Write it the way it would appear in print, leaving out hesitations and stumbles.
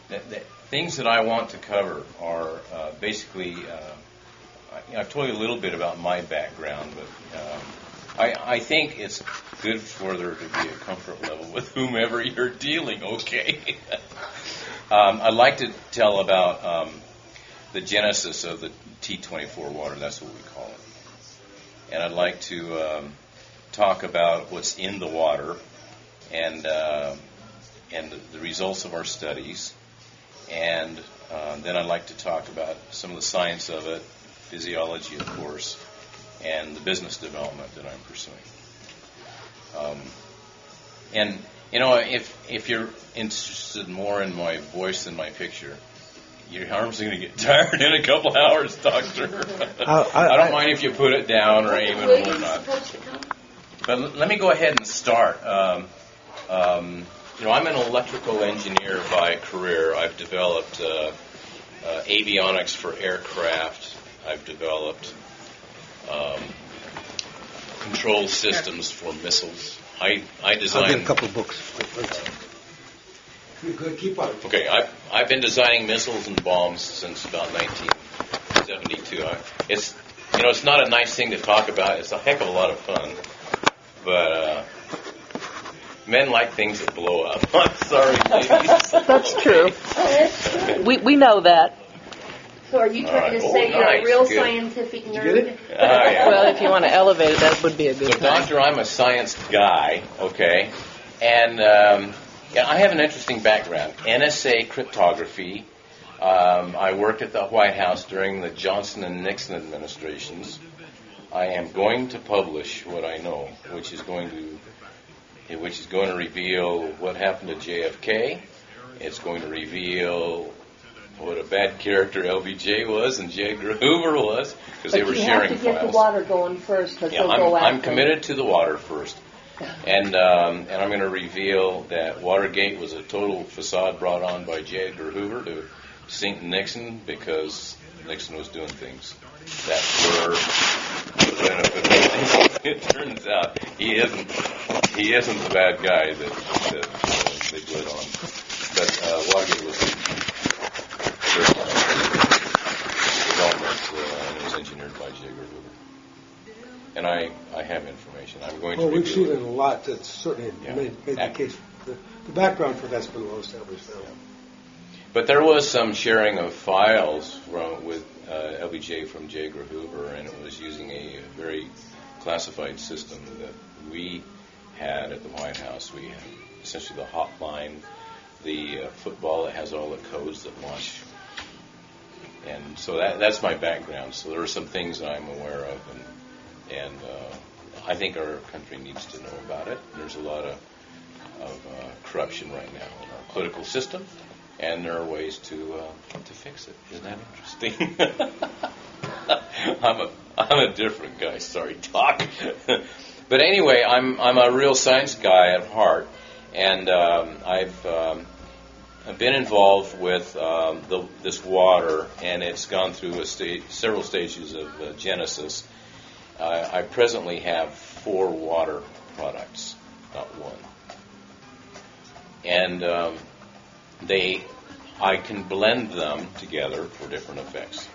And the things that I want to cover are basically, I've told you a little bit about my background, but I think it's good for there to be a comfort level with whomever you're dealing, okay? I'd like to tell about the genesis of the T24 water, that's what we call it. And I'd like to talk about what's in the water and the results of our studies. And then I'd like to talk about some of the science of it, physiology, of course, and the business development that I'm pursuing. And, you know, if you're interested more in my voice than my picture, your arms are going to get tired in a couple hours, Doctor. I don't mind if you put it down or aim it or whatnot. But let me go ahead and start. You know, I'm an electrical engineer by career. I've developed avionics for aircraft. I've developed control systems for missiles. I design. I'll get a couple of books. Keep on. Okay, I've been designing missiles and bombs since about 1972. It's not a nice thing to talk about. It's a heck of a lot of fun, but men like things that blow up. I'm sorry, ladies. That's true. We know that. So are you trying to say you're a real scientific nerd? You get it? Yeah. Well, if you want to elevate it, that would be a good So, time. Doctor, I'm a science guy, okay? And I have an interesting background. NSA cryptography. I worked at the White House during the Johnson and Nixon administrations. I am going to publish what I know, which is going to reveal what happened to JFK. It's going to reveal what a bad character LBJ was and J. Edgar Hoover was, because they were sharing files. You have to get the water going first, because Yeah, they'll go after. I'm committed to the water first. And I'm going to reveal that Watergate was a total facade brought on by J. Edgar Hoover to sink Nixon, because Nixon was doing things that were for the benefit of It turns out he isn't the bad guy that they put on. But Watergate was development, and it was engineered by J. Edgar Hoover. And I have information. I'm going to. Well, we've seen it a lot. That's certainly made the That- case. The background for that's been well established now. But there was some sharing of files with LBJ from J. Edgar Hoover, and it was using a very classified system that we had at the White House. We had essentially the hotline, the football that has all the codes that launch. And so that's my background. So there are some things that I'm aware of, and I think our country needs to know about it. There's a lot of corruption right now in our political system, and there are ways to fix it. Isn't that interesting? I'm a different guy. Sorry, Doc. But anyway, I'm a real science guy at heart, and I've been involved with this water, and it's gone through several stages of genesis. I presently have 4 water products, not one. And I can blend them together for different effects.